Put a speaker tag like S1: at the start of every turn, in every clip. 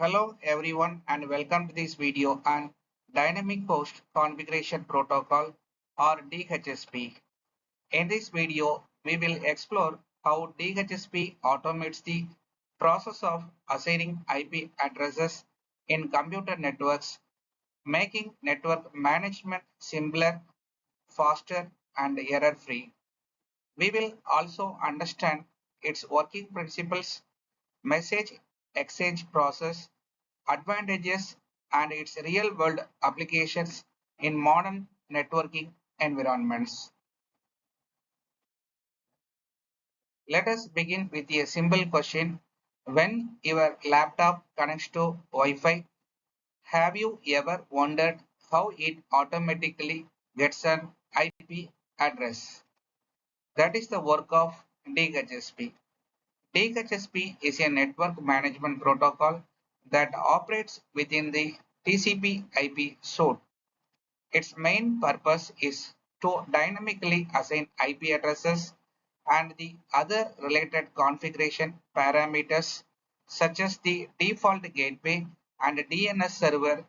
S1: Hello everyone and welcome to this video on Dynamic Host Configuration Protocol or DHCP. In this video, we will explore how DHCP automates the process of assigning IP addresses in computer networks, making network management simpler, faster, and error-free. We will also understand its working principles, message exchange process, advantages, and its real-world applications in modern networking environments. Let us begin with a simple question. When your laptop connects to Wi-Fi, have you ever wondered how it automatically gets an IP address? That is the work of DHCP. DHCP is a network management protocol that operates within the TCP/IP suite. Its main purpose is to dynamically assign IP addresses and the other related configuration parameters such as the default gateway and DNS server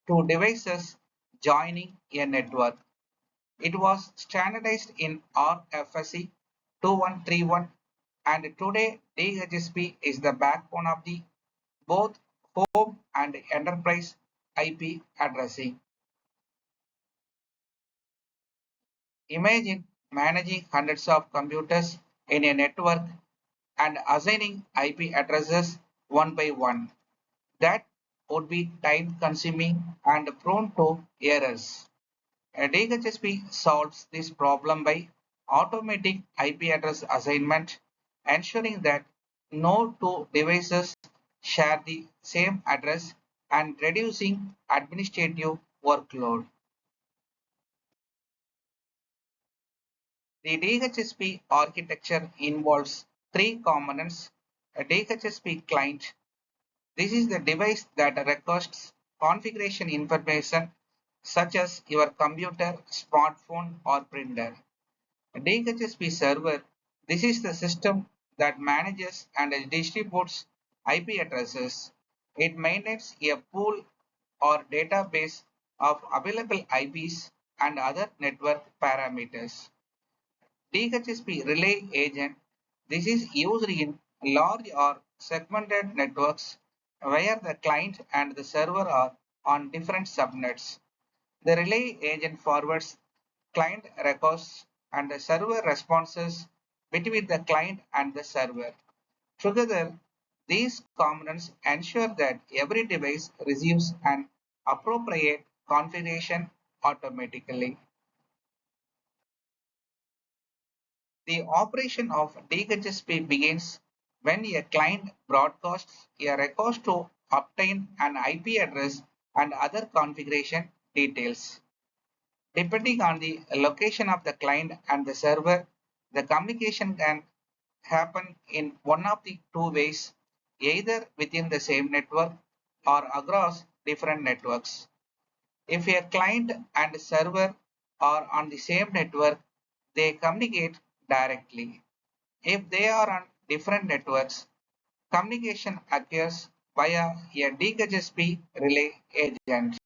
S1: to devices joining a network. It was standardized in RFC 2131 and today DHCP is the backbone of the both home and enterprise IP addressing. Imagine managing hundreds of computers in a network and assigning IP addresses one by one. That would be time consuming and prone to errors. A DHCP solves this problem by automating IP address assignment, ensuring that no two devices share the same address and reducing administrative workload. The DHCP architecture involves three components. A DHCP client. This is the device that requests configuration information such as your computer, smartphone, or printer. A DHCP server. This is the system that manages and distributes IP addresses. It maintains a pool or database of available IPs and other network parameters. DHCP relay agent. This is used in large or segmented networks where the client and the server are on different subnets. The relay agent forwards client requests and the server responses between the client and the server. Together, these components ensure that every device receives an appropriate configuration automatically. The operation of DHCP begins when a client broadcasts a request to obtain an IP address and other configuration details. Depending on the location of the client and the server, the communication can happen in one of the two ways, either within the same network or across different networks. If a client and server are on the same network, they communicate directly. If they are on different networks, communication occurs via a DHCP relay agent.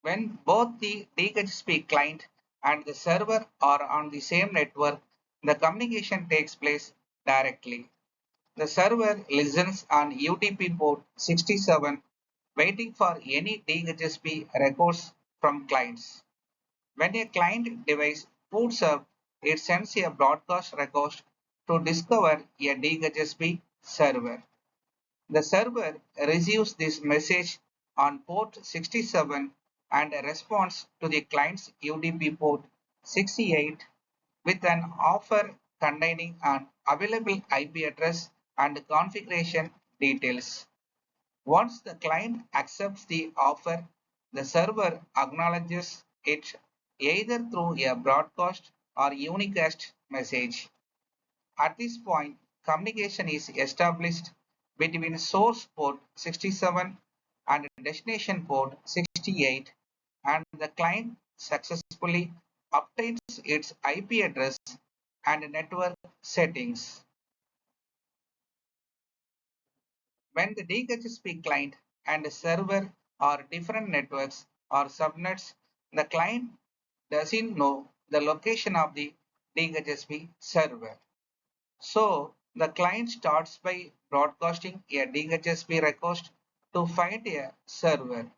S1: When both the DHCP client and the server are on the same network, the communication takes place directly. The server listens on UDP port 67, waiting for any DHCP records from clients. When a client device boots up, it sends a broadcast request to discover a DHCP server. The server receives this message on port 67 and responds to the client's UDP port 68 with an offer containing an available IP address and configuration details. Once the client accepts the offer, the server acknowledges it either through a broadcast or unicast message. At this point, communication is established between source port 67 and destination port 68, and the client successfully obtains its IP address and network settings. When the DHCP client and the server are different networks or subnets, the client doesn't know the location of the DHCP server. So the client starts by broadcasting a DHCP request to find a server.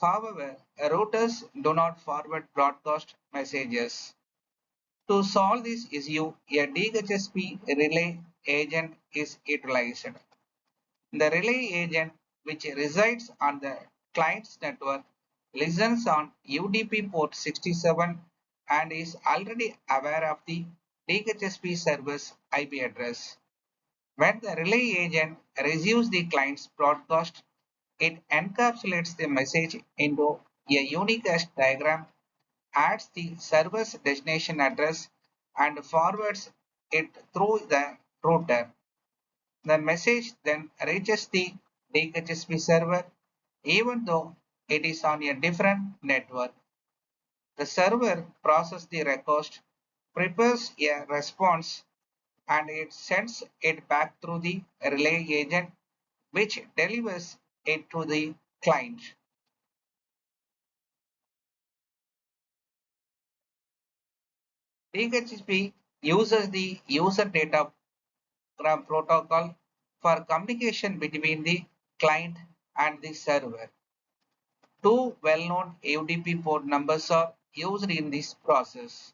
S1: However, routers do not forward broadcast messages. To solve this issue, a DHCP relay agent is utilized. The relay agent, which resides on the client's network, listens on UDP port 67 and is already aware of the DHCP server's IP address. When the relay agent receives the client's broadcast, it encapsulates the message into a unicast diagram, adds the server's destination address, and forwards it through the router. The message then reaches the DHCP server even though it is on a different network. The server processes the request, prepares a response, and it sends it back through the relay agent, which delivers it to the client. DHCP uses the user data protocol for communication between the client and the server. Two well-known UDP port numbers are used in this process.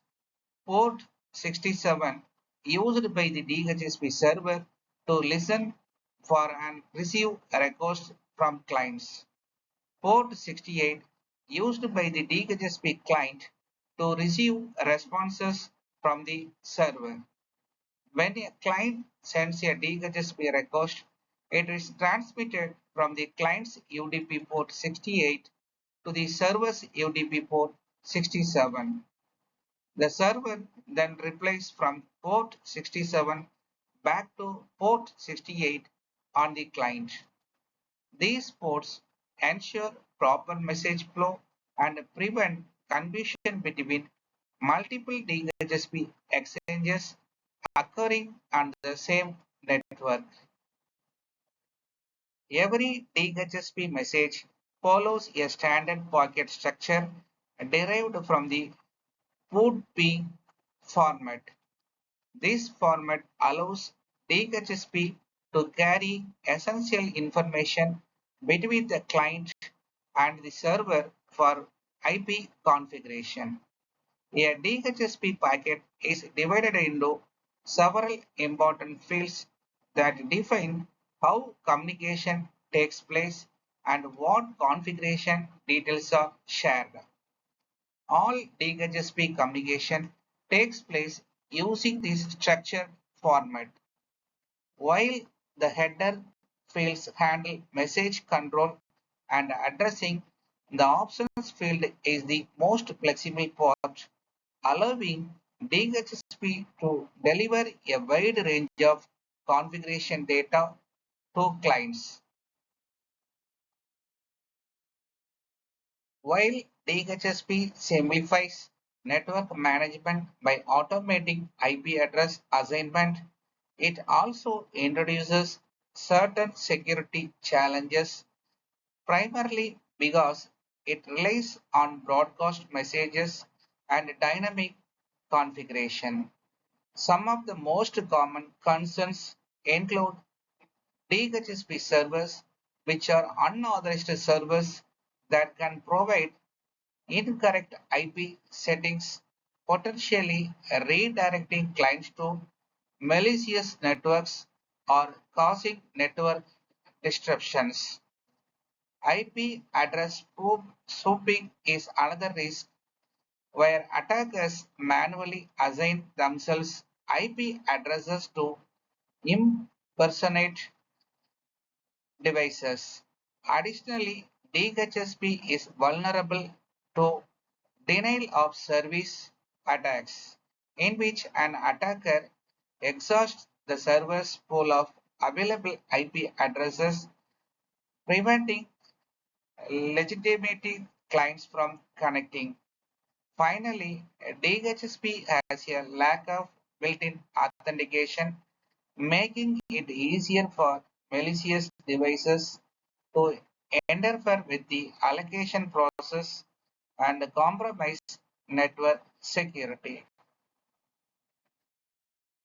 S1: Port 67 used by the DHCP server to listen for and receive requests from clients. Port 68 used by the DHCP client to receive responses from the server. When a client sends a DHCP request, it is transmitted from the client's UDP port 68 to the server's UDP port 67. The server then replies from port 67 back to port 68 on the client. These ports ensure proper message flow and prevent confusion between multiple DHCP exchanges occurring on the same network. Every DHCP message follows a standard packet structure derived from the would-be format. This format allows DHCP to carry essential information between the client and the server for IP configuration. A DHCP packet is divided into several important fields that define how communication takes place and what configuration details are shared. All DHCP communication takes place using this structured format, while the header fields handle message control and addressing. The options field is the most flexible part, allowing DHCP to deliver a wide range of configuration data to clients. While DHCP simplifies network management by automating IP address assignment, it also introduces certain security challenges, primarily because it relies on broadcast messages and dynamic configuration. Some of the most common concerns include DHCP servers, which are unauthorized servers that can provide incorrect IP settings, potentially redirecting clients to malicious networks or causing network disruptions. IP address spoofing is another risk where attackers manually assign themselves IP addresses to impersonate devices. Additionally, DHCP is vulnerable to denial of service attacks, in which an attacker exhausts the server's pool of available IP addresses, preventing legitimate clients from connecting. Finally, DHCP has a lack of built-in authentication, making it easier for malicious devices to interfere with the allocation process and compromise network security.